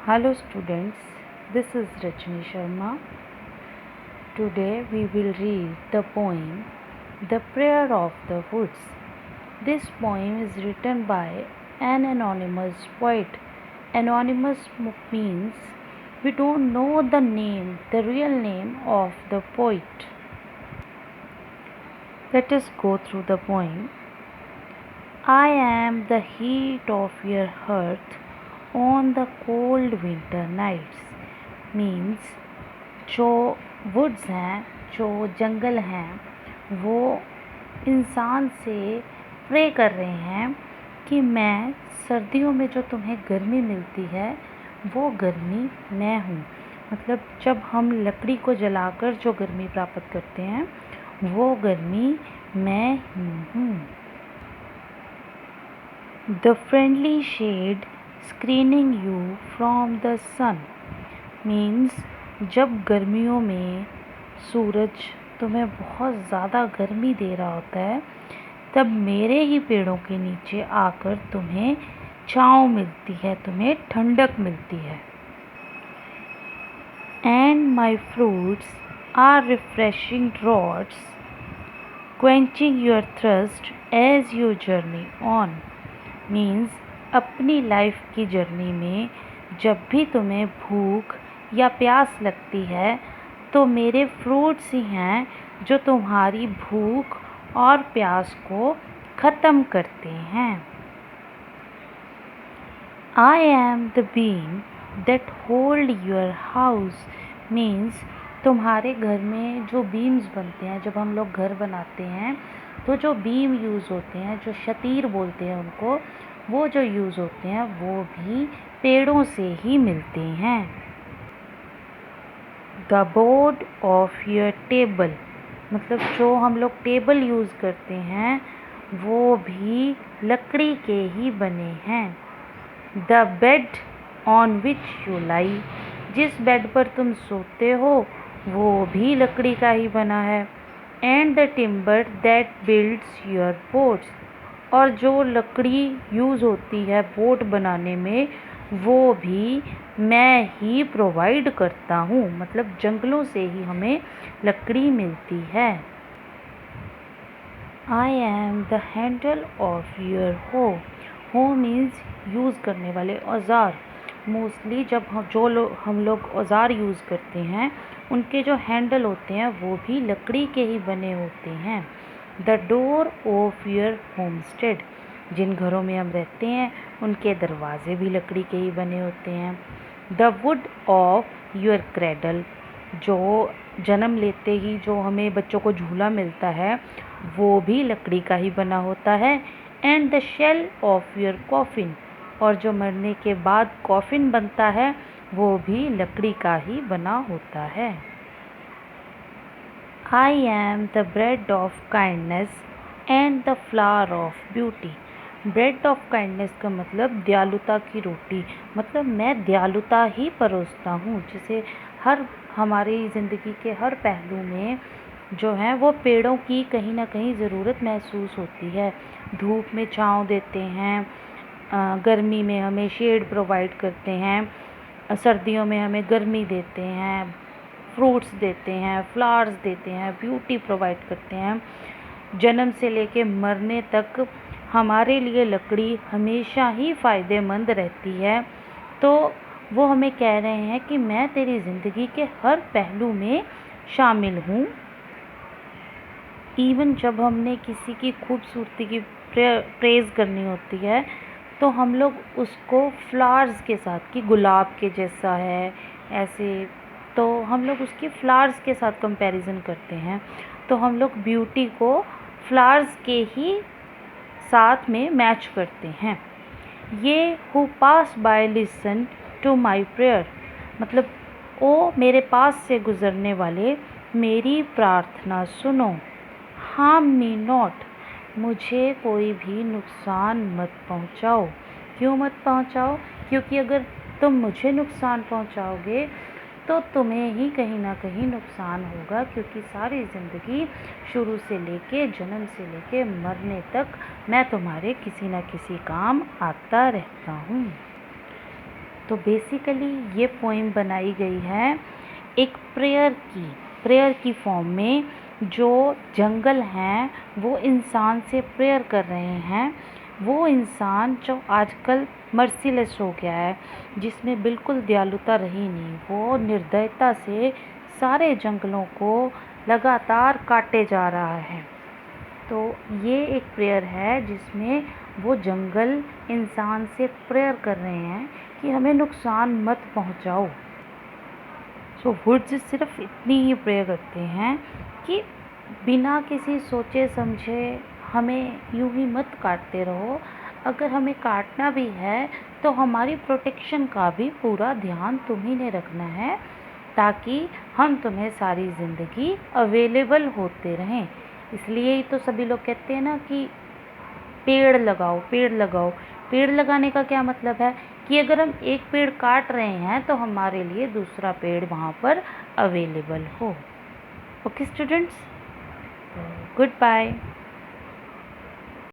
Hello students, this is Rajni Sharma. Today we will read the poem The Prayer of the Woods. This poem is written by an anonymous poet. Anonymous means we don't know the real name of the poet. Let us go through the poem. I am the heat of your hearth on the cold winter nights means जो woods हैं, जो जंगल हैं, वो इंसान से pray कर रहे हैं कि मैं सर्दियों में जो तुम्हें गर्मी मिलती है वो गर्मी मैं हूँ। मतलब जब हम लकड़ी को जलाकर जो गर्मी प्राप्त करते हैं वो गर्मी मैं ही हूँ। The friendly shade screening you from the sun means जब गर्मियों में सूरज तुम्हें बहुत ज़्यादा गर्मी दे रहा होता है तब मेरे ही पेड़ों के नीचे आकर तुम्हें छाँव मिलती है, तुम्हें ठंडक मिलती है। And my fruits are refreshing draughts quenching your thirst as you journey on means अपनी लाइफ की जर्नी में जब भी तुम्हें भूख या प्यास लगती है तो मेरे फ्रूट्स ही हैं जो तुम्हारी भूख और प्यास को ख़त्म करते हैं। I am the beam that hold your house means तुम्हारे घर में जो बीम्स बनते हैं, जब हम लोग घर बनाते हैं तो जो बीम यूज़ होते हैं, जो शतीर बोलते हैं उनको, वो जो यूज़ होते हैं वो भी पेड़ों से ही मिलते हैं। The board of your table मतलब जो हम लोग टेबल यूज़ करते हैं वो भी लकड़ी के ही बने हैं। The bed on which you lie जिस बेड पर तुम सोते हो वो भी लकड़ी का ही बना है। And the timber that builds your boats और जो लकड़ी यूज़ होती है बोट बनाने में वो भी मैं ही प्रोवाइड करता हूँ। मतलब जंगलों से ही हमें लकड़ी मिलती है। I am the handle of your हो। हो मीन्स यूज़ करने वाले औज़ार। मोस्टली जब हम लोग औज़ार यूज़ करते हैं उनके जो हैंडल होते हैं वो भी लकड़ी के ही बने होते हैं। The door of your homestead जिन घरों में हम रहते हैं उनके दरवाजे भी लकड़ी के ही बने होते हैं। The wood of your cradle जो जन्म लेते ही जो हमें बच्चों को झूला मिलता है वो भी लकड़ी का ही बना होता है। And the shell of your coffin और जो मरने के बाद कॉफिन बनता है वो भी लकड़ी का ही बना होता है। I am the bread of kindness and the flower of beauty. Bread of kindness का मतलब दयालुता की रोटी। मतलब मैं दयालुता ही परोसता हूँ। जैसे हमारी ज़िंदगी के हर पहलू में जो है वो पेड़ों की कहीं ना कहीं ज़रूरत महसूस होती है। धूप में छाँव देते हैं, गर्मी में हमें शेड प्रोवाइड करते हैं, सर्दियों में हमें गर्मी देते हैं, फ्रूट्स देते हैं, फ्लावर्स देते हैं, ब्यूटी प्रोवाइड करते हैं। जन्म से लेके मरने तक हमारे लिए लकड़ी हमेशा ही फ़ायदेमंद रहती है। तो वो हमें कह रहे हैं कि मैं तेरी ज़िंदगी के हर पहलू में शामिल हूँ। इवन जब हमने किसी की खूबसूरती की प्रेज़ करनी होती है तो हम लोग उसको फ्लावर्स के साथ कि गुलाब के जैसा है ऐसे, तो हम लोग उसकी फ्लावर्स के साथ कंपैरिजन करते हैं। तो हम लोग ब्यूटी को फ्लावर्स के ही साथ में मैच करते हैं। Ye who pass by listen to my prayer मतलब ओ मेरे पास से गुज़रने वाले मेरी प्रार्थना सुनो। हार्म मी नॉट मुझे कोई भी नुकसान मत पहुंचाओ। क्यों मत पहुंचाओ? क्योंकि अगर तुम मुझे नुकसान पहुंचाओगे तो तुम्हें ही कहीं ना कहीं नुकसान होगा, क्योंकि सारी ज़िंदगी शुरू से लेके जन्म से लेके मरने तक मैं तुम्हारे किसी न किसी काम आता रहता हूँ। तो बेसिकली ये पोइम बनाई गई है एक प्रेयर की फॉर्म में। जो जंगल हैं वो इंसान से प्रेयर कर रहे हैं। वो इंसान जो आजकल मर्सीलेस हो गया है, जिसमें बिल्कुल दयालुता रही नहीं, वो निर्दयता से सारे जंगलों को लगातार काटे जा रहा है। तो ये एक प्रेयर है जिसमें वो जंगल इंसान से प्रेयर कर रहे हैं कि हमें नुकसान मत पहुंचाओ। सो वुड्स सिर्फ इतनी ही प्रेयर करते हैं कि बिना किसी सोचे समझे हमें यूं ही मत काटते रहो। अगर हमें काटना भी है तो हमारी प्रोटेक्शन का भी पूरा ध्यान तुम्ही ने रखना है, ताकि हम तुम्हें सारी ज़िंदगी अवेलेबल होते रहें। इसलिए ही तो सभी लोग कहते हैं ना कि पेड़ लगाओ, पेड़ लगाओ। पेड़ लगाने का क्या मतलब है कि अगर हम एक पेड़ काट रहे हैं तो हमारे लिए दूसरा पेड़ वहाँ पर अवेलेबल हो। Okay students, good bye.